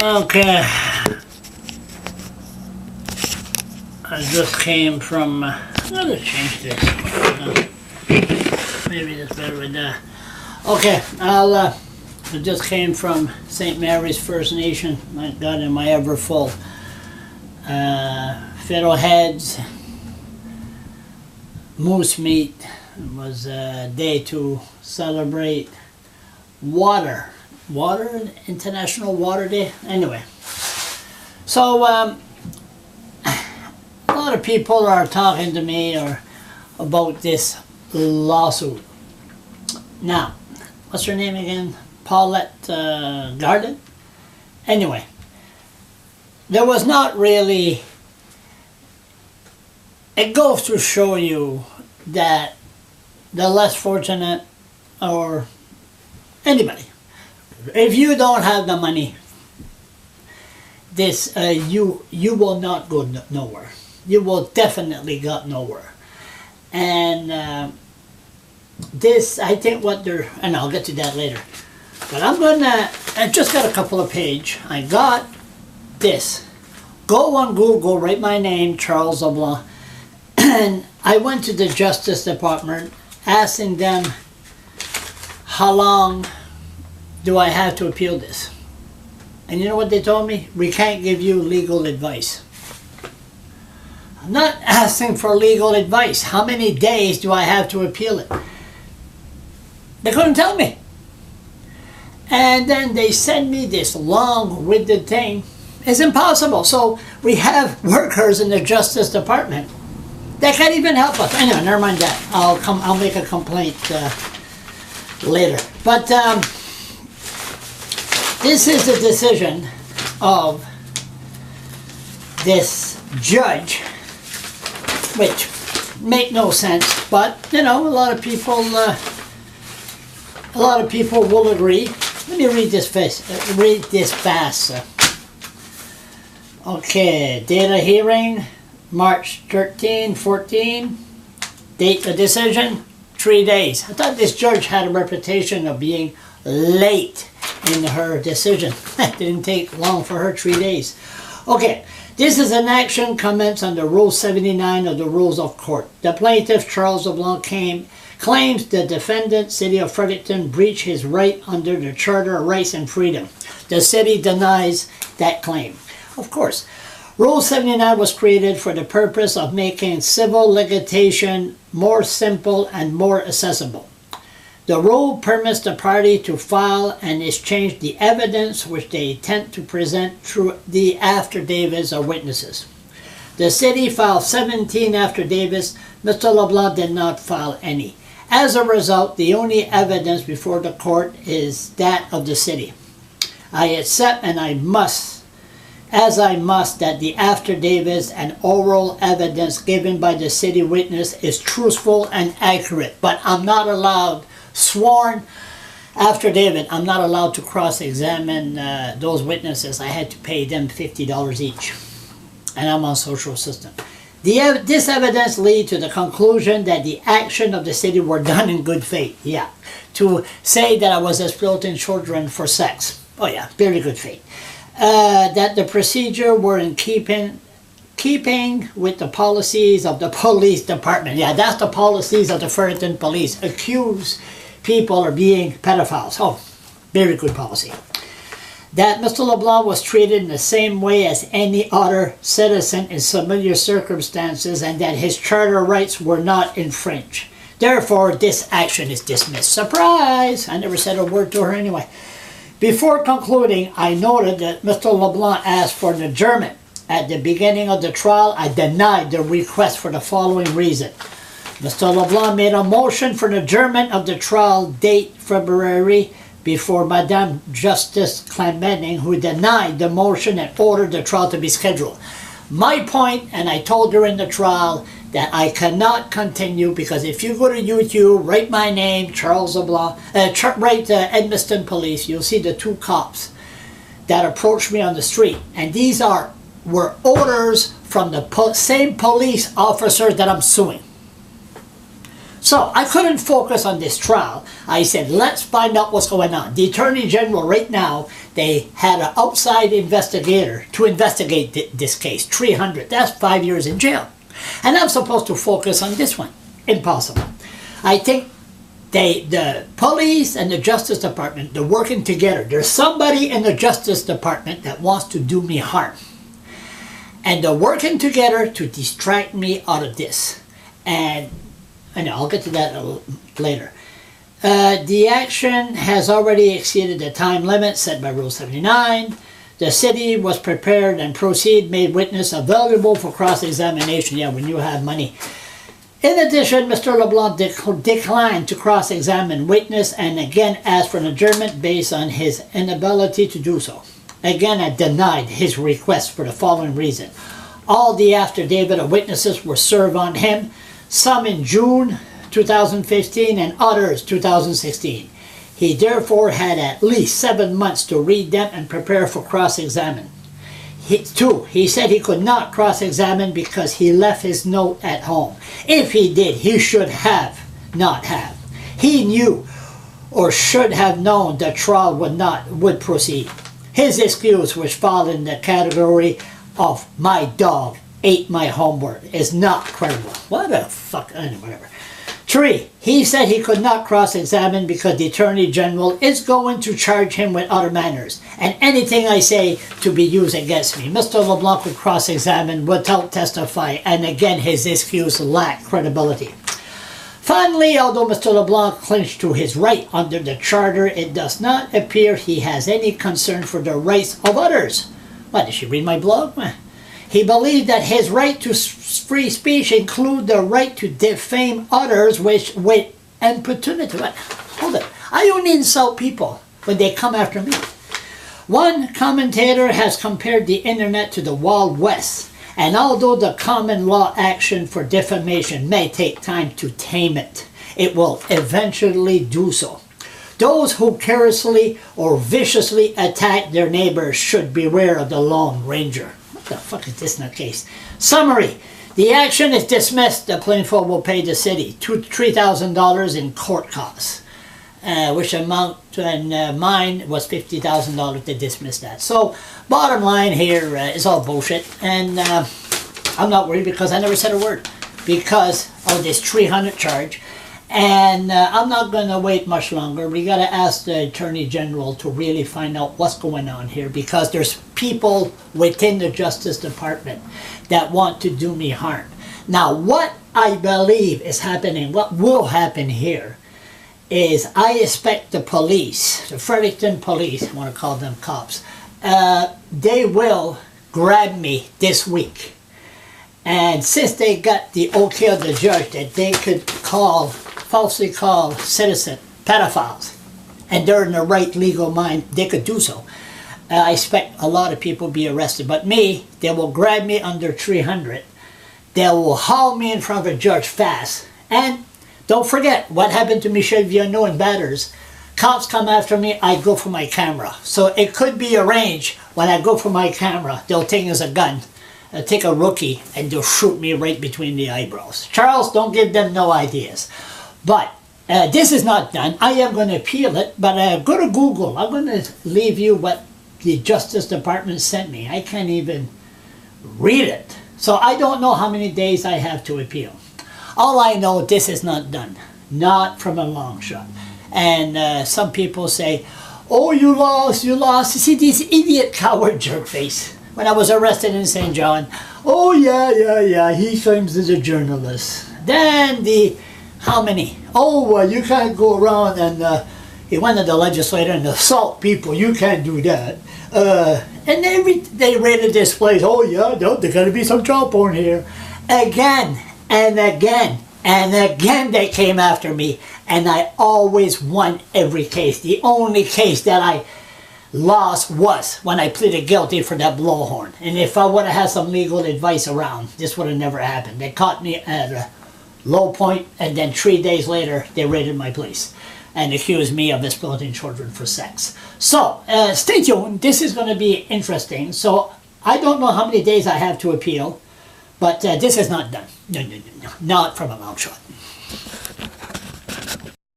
Okay, I just came from, I'm gonna change this. Maybe that's better with that. Okay, I just came from St. Mary's First Nation. My God, am I ever full. Fiddleheads, moose meat. It was a day to celebrate water. International Water Day. Anyway, so a lot of people are talking to me about this lawsuit. Now, what's her name again? Paulette Garden? Anyway, there was not really, it goes to show you that the less fortunate, or anybody, if you don't have the money, this you will not go nowhere. You will definitely go nowhere. And this, I think what they're, and I'll get to that later. But I just got a couple of pages. I got this. Go on Google, write my name, Charles LeBlanc, and I went to the Justice Department asking them how long do I have to appeal this? And you know what they told me? We can't give you legal advice. I'm not asking for legal advice. How many days do I have to appeal it? They couldn't tell me. And then they send me this long-winded thing. It's impossible. So we have workers in the Justice Department that can't even help us. Anyway, never mind that. I'll make a complaint later. But this is the decision of this judge, which make no sense, but you know, a lot of people will agree. Let me read this fast. Okay, date of hearing, March 13, 14. Date of decision, 3 days. I thought this judge had a reputation of being late in her decision. It didn't take long for her, 3 days. Okay, this is an action commenced under Rule 79 of the Rules of Court. The plaintiff, Charles LeBlanc, claims the defendant, City of Fredericton, breached his right under the Charter of Rights and Freedom. The city denies that claim. Of course, Rule 79 was created for the purpose of making civil litigation more simple and more accessible. The rule permits the party to file and exchange the evidence which they intend to present through the affidavits of witnesses. The city filed 17 affidavits. Mr. LeBlanc did not file any. As a result, the only evidence before the court is that of the city. I accept and I must that the affidavits and oral evidence given by the city witness is truthful and accurate, but I'm not allowed sworn affidavit. I'm not allowed to cross-examine those witnesses. I had to pay them $50 each, and I'm on social system. This evidence leads to the conclusion that the action of the city were done in good faith. Yeah, to say that I was exploiting children for sex. Oh yeah, very good faith. That the procedure were in keeping with the policies of the police department. Yeah, that's the policies of the Fredericton Police. Accuse people of being pedophiles. Oh, very good policy. That Mr. LeBlanc was treated in the same way as any other citizen in similar circumstances, and that his charter rights were not infringed. Therefore, this action is dismissed. Surprise! I never said a word to her anyway. Before concluding, I noted that Mr. LeBlanc asked for an adjournment. At the beginning of the trial, I denied the request for the following reason. Mr. LeBlanc made a motion for an adjournment of the trial date February before Madame Justice Clementing, who denied the motion and ordered the trial to be scheduled. My point, and I told her in the trial, that I cannot continue, because if you go to YouTube, write my name, Charles LeBlanc, write Edmundston Police, you'll see the two cops that approached me on the street. And these were orders from the same police officer that I'm suing. So I couldn't focus on this trial. I said, let's find out what's going on. The Attorney General right now, they had an outside investigator to investigate this case. 300, that's 5 years in jail. And I'm supposed to focus on this one. Impossible. I think the police and the Justice Department, they're working together. There's somebody in the Justice Department that wants to do me harm. And they're working together to distract me out of this. And I'll get to that a little later. The action has already exceeded the time limit set by Rule 79. The city was prepared and made witness available for cross-examination. Yeah, when you have money. In addition, Mr. LeBlanc declined to cross-examine witness and again asked for an adjournment based on his inability to do so. Again, I denied his request for the following reason. All the affidavit of witnesses were served on him, some in June 2015 and others 2016. He therefore had at least 7 months to read them and prepare for cross-examination. He said he could not cross-examine because he left his note at home. If he did, he should have not have. He knew or should have known the trial would proceed. His excuse, which fall in the category of my dog ate my homework, is not credible. What the fuck? Whatever. 3. He said he could not cross-examine because the Attorney General is going to charge him with other matters, and anything I say to be used against me. Mr. LeBlanc would cross-examine without testifying, and again his excuse lacked credibility. Finally, although Mr. LeBlanc clinched to his right under the Charter, it does not appear he has any concern for the rights of others. What, did she read my blog? He believed that his right to free speech include the right to defame others with impunity. Hold it. I only insult people when they come after me. One commentator has compared the internet to the Wild West, and although the common law action for defamation may take time to tame it, it will eventually do so. Those who carelessly or viciously attack their neighbors should beware of the Lone Ranger. What the fuck is this nutcase? Summary. The action is dismissed. The plaintiff will pay the city $3,000 in court costs, which amount to, and mine was $50,000 to dismiss that. So, bottom line here is all bullshit, and I'm not worried because I never said a word because of this 300 charge. And I'm not going to wait much longer. We got to ask the Attorney General to really find out what's going on here, because there's people within the Justice Department that want to do me harm. Now, what I believe is happening, what will happen here, is I expect the police, the Fredericton Police, I want to call them cops, they will grab me this week. And since they got the okay of the judge that they could falsely call citizen pedophiles, and they're in the right legal mind, they could do so. I expect a lot of people be arrested, but me, they will grab me under 300. They will haul me in front of a judge fast. And don't forget what happened to Michel Viano in Batters. Cops come after me, I go for my camera. So it could be arranged when I go for my camera, they'll take as a gun. Take a rookie and they'll shoot me right between the eyebrows. Charles, don't give them no ideas. But this is not done. I am going to appeal it, but go to Google. I'm going to leave you what the Justice Department sent me. I can't even read it. So I don't know how many days I have to appeal. All I know, this is not done. Not from a long shot. And some people say, oh, you lost, you lost. You see this idiot coward jerkface. When I was arrested in St. John, oh yeah, he claims he's a journalist. Then how many? Oh, you can't go around and he went to the legislature and assault people. You can't do that. And they raided this place. Oh yeah, there's got to be some child porn here. Again and again and again they came after me, and I always won every case. The only case that I lost was when I pleaded guilty for that blowhorn. And if I would have had some legal advice around, this would have never happened. They caught me at a low point, and then 3 days later they raided my place and accused me of exploiting children for sex. So stay tuned. This is going to be interesting. So I don't know how many days I have to appeal, but this is not done. No, not from a long shot.